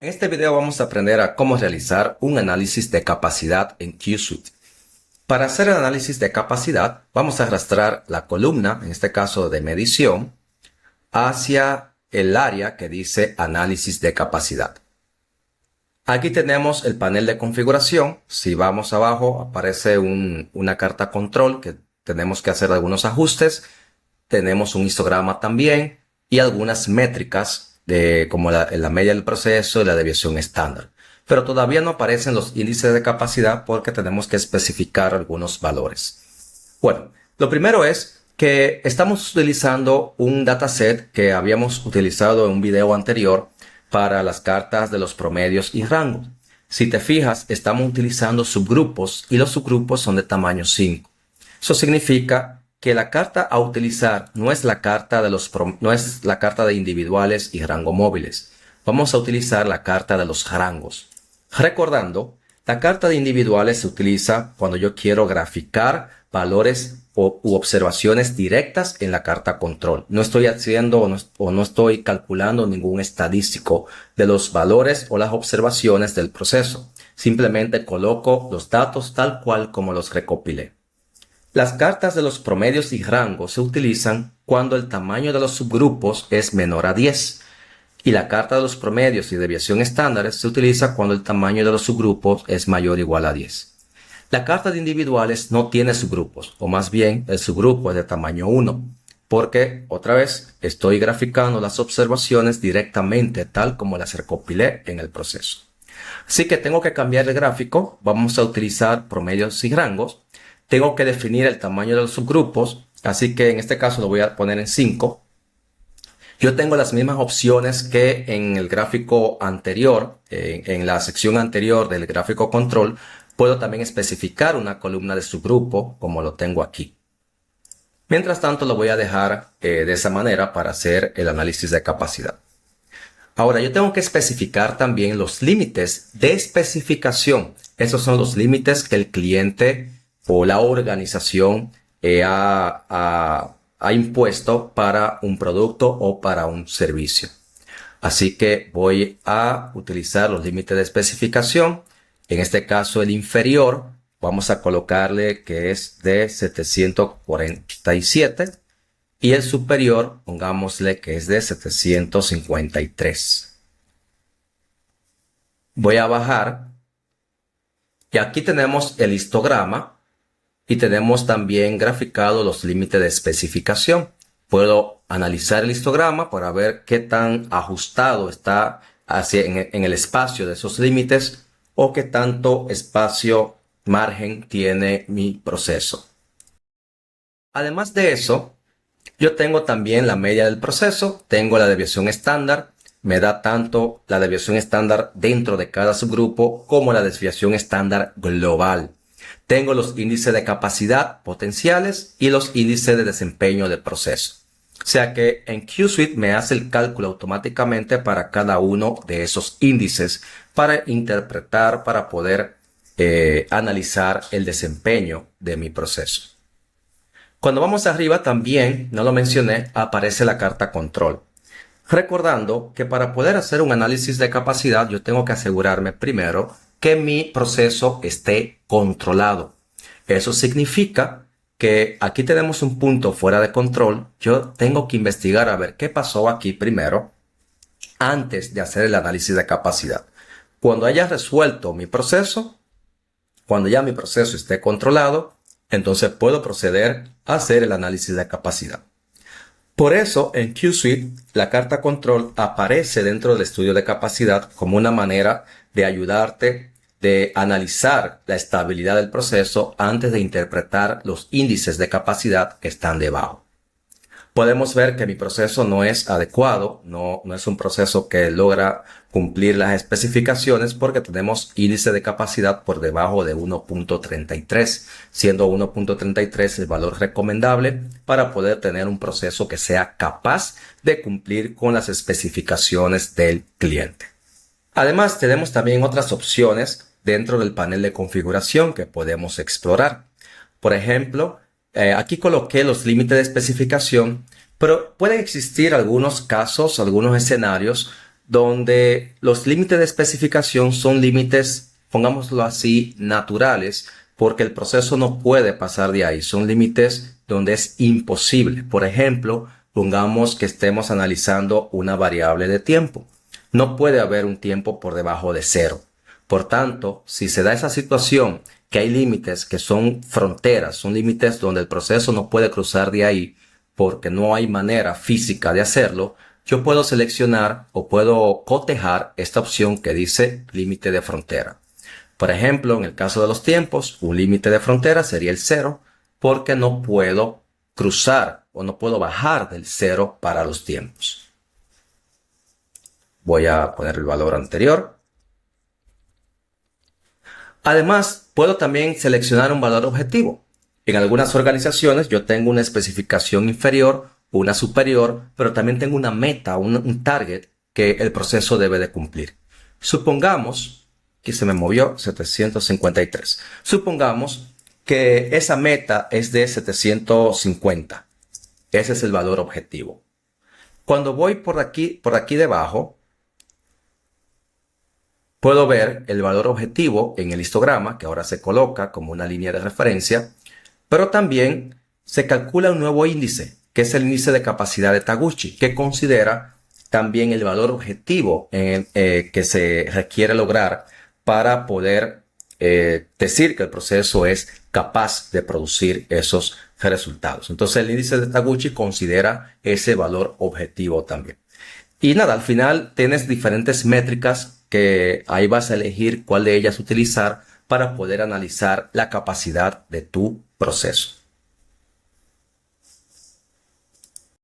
En este video vamos a aprender a cómo realizar un análisis de capacidad en Q Suite. Para hacer el análisis de capacidad, vamos a arrastrar la columna, en este caso de medición, hacia el área que dice análisis de capacidad. Aquí tenemos el panel de configuración. Si vamos abajo, aparece una carta control que tenemos que hacer algunos ajustes. Tenemos un histograma también y algunas métricas como la media del proceso y la desviación estándar. Pero todavía no aparecen los índices de capacidad porque tenemos que especificar algunos valores. Bueno, lo primero es que estamos utilizando un dataset que habíamos utilizado en un video anterior para las cartas de los promedios y rangos. Si te fijas, estamos utilizando subgrupos y los subgrupos son de tamaño 5. Eso significa que la carta a utilizar no es la carta de individuales y rango móviles. Vamos a utilizar la carta de los rangos. Recordando, la carta de individuales se utiliza cuando yo quiero graficar valores u observaciones directas en la carta control. No estoy haciendo o no estoy calculando ningún estadístico de los valores o las observaciones del proceso. Simplemente coloco los datos tal cual como los recopilé. Las cartas de los promedios y rangos se utilizan cuando el tamaño de los subgrupos es menor a 10 y la carta de los promedios y desviación estándares se utiliza cuando el tamaño de los subgrupos es mayor o igual a 10. La carta de individuales no tiene subgrupos, o más bien el subgrupo es de tamaño 1, porque otra vez estoy graficando las observaciones directamente tal como las recopilé en el proceso. Así que tengo que cambiar el gráfico. Vamos a utilizar promedios y rangos. Tengo que definir el tamaño de los subgrupos, así que en este caso lo voy a poner en 5. Yo tengo las mismas opciones que en el gráfico anterior, en la sección anterior del gráfico control. Puedo también especificar una columna de subgrupo como lo tengo aquí. Mientras tanto lo voy a dejar de esa manera para hacer el análisis de capacidad. Ahora yo tengo que especificar también los límites de especificación. Esos son los límites que el cliente o la organización ha impuesto para un producto o para un servicio. Así que voy a utilizar los límites de especificación. En este caso el inferior vamos a colocarle que es de 747 y el superior pongámosle que es de 753. Voy a bajar y aquí tenemos el histograma. Y tenemos también graficado los límites de especificación. Puedo analizar el histograma para ver qué tan ajustado está en el espacio de esos límites o qué tanto espacio, margen tiene mi proceso. Además de eso, yo tengo también la media del proceso, tengo la desviación estándar. Me da tanto la desviación estándar dentro de cada subgrupo como la desviación estándar global. Tengo los índices de capacidad potenciales y los índices de desempeño del proceso. O sea que en Q Suite me hace el cálculo automáticamente para cada uno de esos índices para interpretar, para poder analizar el desempeño de mi proceso. Cuando vamos arriba también, no lo mencioné, aparece la carta control. Recordando que para poder hacer un análisis de capacidad yo tengo que asegurarme primero que mi proceso esté controlado. Eso significa que aquí tenemos un punto fuera de control. Yo tengo que investigar a ver qué pasó aquí primero antes de hacer el análisis de capacidad. Cuando haya resuelto mi proceso, cuando ya mi proceso esté controlado, entonces puedo proceder a hacer el análisis de capacidad. Por eso en Q Suite la carta control aparece dentro del estudio de capacidad como una manera de ayudarte de analizar la estabilidad del proceso antes de interpretar los índices de capacidad que están debajo. Podemos ver que mi proceso no es adecuado, no es un proceso que logra cumplir las especificaciones porque tenemos índice de capacidad por debajo de 1.33, siendo 1.33 el valor recomendable para poder tener un proceso que sea capaz de cumplir con las especificaciones del cliente. Además, tenemos también otras opciones dentro del panel de configuración que podemos explorar. Por ejemplo, aquí coloqué los límites de especificación, pero pueden existir algunos casos, algunos escenarios donde los límites de especificación son límites, pongámoslo así, naturales, porque el proceso no puede pasar de ahí. Son límites donde es imposible. Por ejemplo, pongamos que estemos analizando una variable de tiempo. No puede haber un tiempo por debajo de 0. Por tanto, si se da esa situación que hay límites que son fronteras, son límites donde el proceso no puede cruzar de ahí porque no hay manera física de hacerlo, yo puedo seleccionar o puedo cotejar esta opción que dice límite de frontera. Por ejemplo, en el caso de los tiempos, un límite de frontera sería el 0 porque no puedo cruzar o no puedo bajar del 0 para los tiempos. Voy a poner el valor anterior. Además, puedo también seleccionar un valor objetivo. En algunas organizaciones yo tengo una especificación inferior, una superior, pero también tengo una meta, un target que el proceso debe de cumplir. Supongamos que se me movió 753. Supongamos que esa meta es de 750. Ese es el valor objetivo. Cuando voy por aquí debajo, puedo ver el valor objetivo en el histograma, que ahora se coloca como una línea de referencia, pero también se calcula un nuevo índice, que es el índice de capacidad de Taguchi, que considera también el valor objetivo que se requiere lograr para poder decir que el proceso es capaz de producir esos resultados. Entonces el índice de Taguchi considera ese valor objetivo también. Y nada, al final tienes diferentes métricas que ahí vas a elegir cuál de ellas utilizar para poder analizar la capacidad de tu proceso.